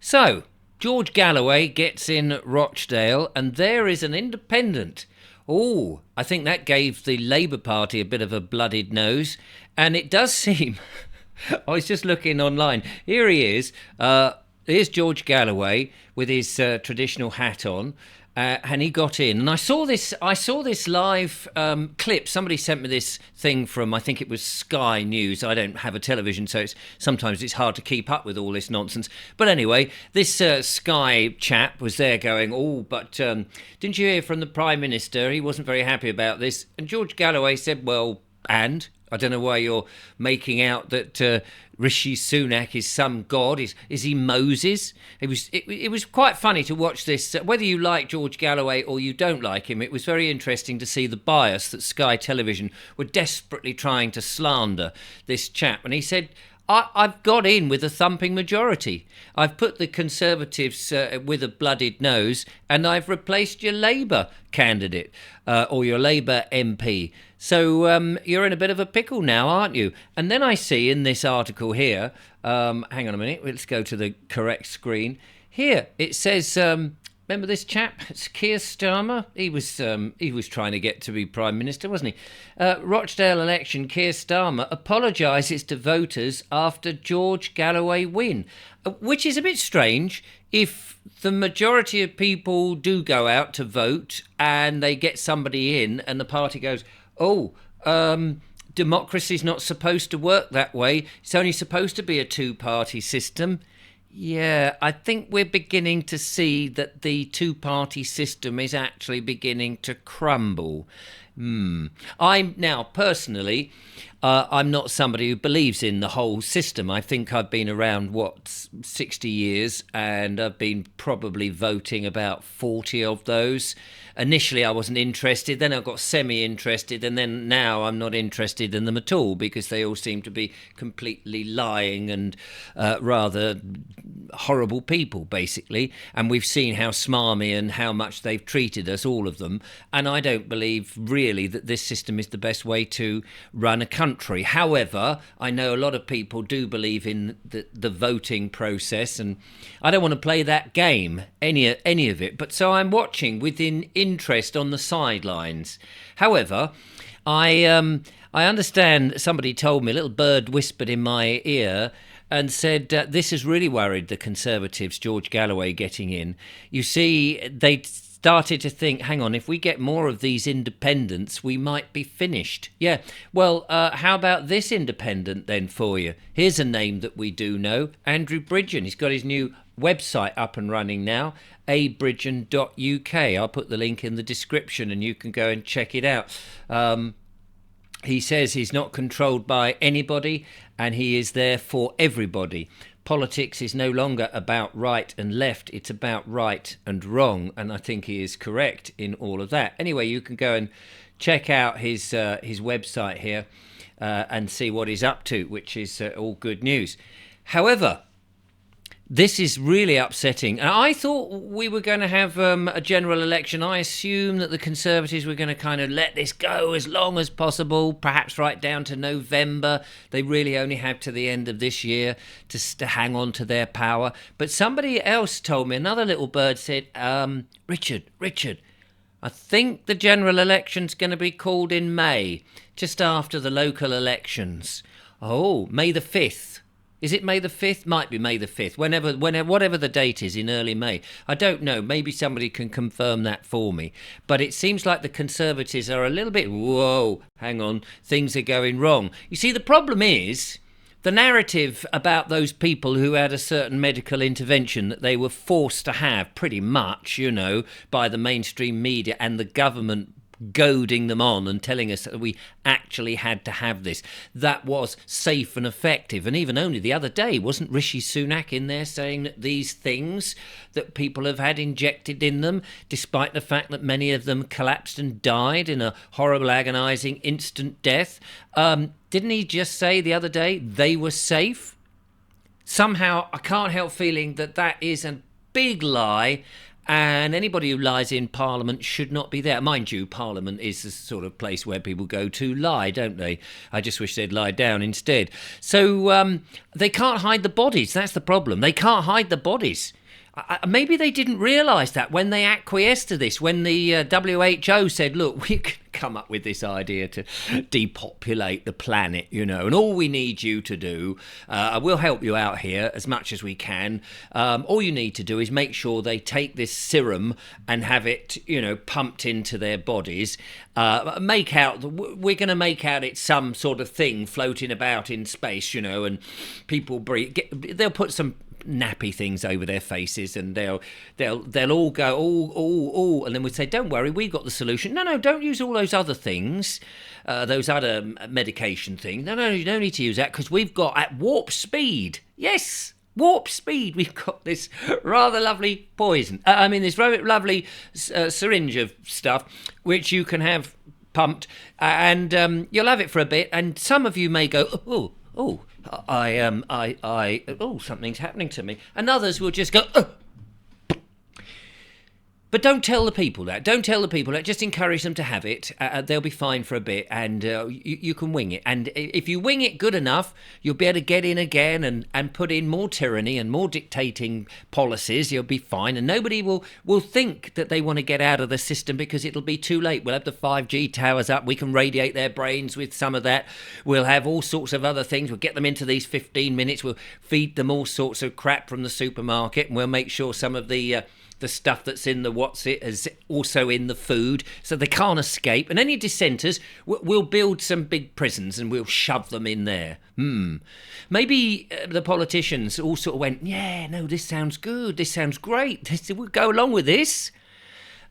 So, George Galloway gets in Rochdale, and there is an independent. Oh, I think that gave the Labour Party a bit of a blooded nose. And it does seem, I was just looking online. Here he is. Here's George Galloway with his traditional hat on. And he got in, and I saw this. Live clip. Somebody sent me this thing from, I think it was Sky News. I don't have a television, so sometimes it's hard to keep up with all this nonsense. But anyway, this Sky chap was there going, "Oh, but didn't you hear from the Prime Minister? He wasn't very happy about this." And George Galloway said, "Well, and I don't know why you're making out that Rishi Sunak is some god. Is he Moses?" It was quite funny to watch this. Whether you like George Galloway or you don't like him, it was very interesting to see the bias that Sky Television were desperately trying to slander this chap. And he said, I've got in with a thumping majority. I've put the Conservatives with a blooded nose, and I've replaced your Labour candidate or your Labour MP. So you're in a bit of a pickle now, aren't you? And then I see in this article here, hang on a minute, let's go to the correct screen. Here it says, remember this chap? It's Keir Starmer. He was trying to get to be Prime Minister, wasn't he? Rochdale election, Keir Starmer apologises to voters after George Galloway win, which is a bit strange if the majority of people do go out to vote and they get somebody in and the party goes, democracy's not supposed to work that way. It's only supposed to be a two-party system. Yeah, I think we're beginning to see that the two-party system is actually beginning to crumble. I'm now, personally, I'm not somebody who believes in the whole system. I think I've been around, 60 years, and I've been probably voting about 40 of those. Initially, I wasn't interested, then I got semi-interested, and then now I'm not interested in them at all because they all seem to be completely lying and rather horrible people, basically. And we've seen how smarmy and how much they've treated us, all of them. And I don't believe really that this system is the best way to run a country. However, I know a lot of people do believe in the voting process, and I don't want to play that game, any of it. But so I'm watching with interest on the sidelines. However, I understand somebody told me, a little bird whispered in my ear and said this has really worried the Conservatives, George Galloway getting in. You see, they started to think, hang on, if we get more of these independents, we might be finished. Yeah, well, how about this independent then for you? Here's a name that we do know, Andrew Bridgen. He's got his new website up and running now, abridgen.uk. I'll put the link in the description and you can go and check it out. He says he's not controlled by anybody and he is there for everybody. Politics is no longer about right and left, it's about right and wrong, and I think he is correct in all of that. Anyway, you can go and check out his website here and see what he's up to, which is all good news. However, this is really upsetting. I thought we were going to have a general election. I assume that the Conservatives were going to kind of let this go as long as possible, perhaps right down to November. They really only have to the end of this year to hang on to their power. But somebody else told me, another little bird said, Richard, I think the general election's going to be called in May, just after the local elections. Oh, May the 5th. Is it May the 5th? Might be May the 5th, whatever the date is in early May. I don't know. Maybe somebody can confirm that for me. But it seems like the Conservatives are a little bit, whoa, hang on, things are going wrong. You see, the problem is the narrative about those people who had a certain medical intervention that they were forced to have pretty much, by the mainstream media and the government goading them on and telling us that we actually had to have this. That was safe and effective. And even only the other day, wasn't Rishi Sunak in there saying that these things that people have had injected in them, despite the fact that many of them collapsed and died in a horrible, agonising, instant death, didn't he just say the other day they were safe? Somehow, I can't help feeling that is a big lie. and anybody who lies in Parliament should not be there. Mind you, Parliament is the sort of place where people go to lie, don't they? I just wish they'd lie down instead. So they can't hide the bodies. That's the problem. They can't hide the bodies. Maybe they didn't realise that when they acquiesced to this, when the WHO said, look, we can come up with this idea to depopulate the planet, and all we need you to do, we'll help you out here as much as we can. All you need to do is make sure they take this serum and have it, pumped into their bodies. We're going to make out it's some sort of thing floating about in space, and people breathe. They'll put some nappy things over their faces, and they'll all go oh, and then we'd say, don't worry, we've got the solution. No, don't use all those other things, those other medication things. No, you don't need to use that, because we've got at warp speed. Yes, warp speed. We've got this rather lovely poison. This very lovely syringe of stuff which you can have pumped, and you'll have it for a bit. And some of you may go, oh, something's happening to me. And others will just go, But don't tell the people that. Don't tell the people that. Just encourage them to have it. They'll be fine for a bit, and you can wing it. And if you wing it good enough, you'll be able to get in again and put in more tyranny and more dictating policies. You'll be fine, and nobody will think that they want to get out of the system, because it'll be too late. We'll have the 5G towers up. We can radiate their brains with some of that. We'll have all sorts of other things. We'll get them into these 15 minutes. We'll feed them all sorts of crap from the supermarket, and we'll make sure some of the stuff that's in the is also in the food, so they can't escape. And any dissenters, we'll build some big prisons and we'll shove them in there. Maybe the politicians all sort of went, yeah, no, this sounds good, this sounds great, we'll go along with this.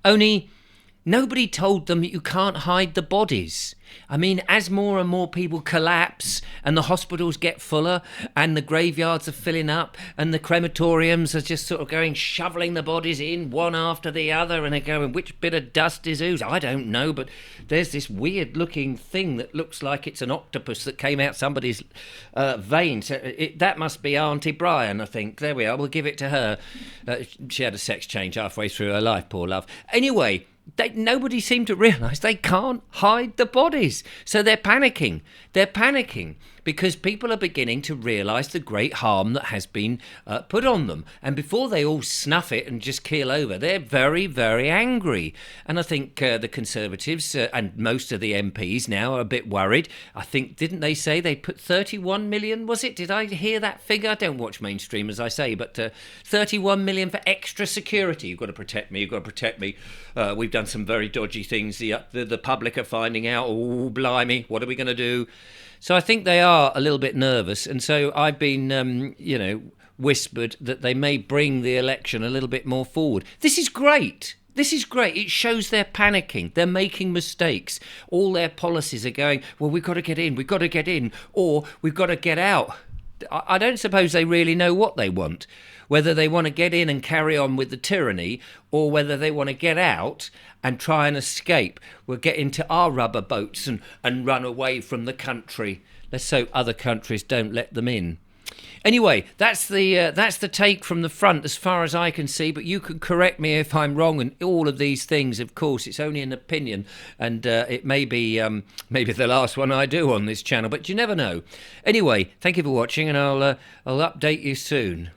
Only nobody told them that you can't hide the bodies. As more and more people collapse and the hospitals get fuller and the graveyards are filling up and the crematoriums are just sort of shoveling the bodies in one after the other, and they're going, which bit of dust is whose? I don't know, but there's this weird looking thing that looks like it's an octopus that came out somebody's vein. So that must be Auntie Brian, I think. There we are, we'll give it to her. She had a sex change halfway through her life, poor love. Anyway, nobody seemed to realise they can't hide the bodies. So they're panicking. They're panicking because people are beginning to realise the great harm that has been put on them. And before they all snuff it and just keel over, they're very, very angry. And I think the Conservatives and most of the MPs now are a bit worried. I think, didn't they say they put 31 million, was it? Did I hear that figure? I don't watch mainstream, as I say, but 31 million for extra security. You've got to protect me. You've got to protect me. We've done some very dodgy things. The public are finding out. Oh, blimey, what are we going to do? So I think they are a little bit nervous. And so I've been, whispered that they may bring the election a little bit more forward. This is great. This is great. It shows they're panicking. They're making mistakes. All their policies are going, well, we've got to get in, or we've got to get out. I don't suppose they really know what they want, whether they want to get in and carry on with the tyranny, or whether they want to get out and try and escape. We'll get into our rubber boats and run away from the country. Let's hope other countries don't let them in. Anyway, that's the take from the front as far as I can see, but you can correct me if I'm wrong and all of these things. Of course, it's only an opinion, and it may be maybe the last one I do on this channel, but you never know. Anyway, thank you for watching, and I'll update you soon.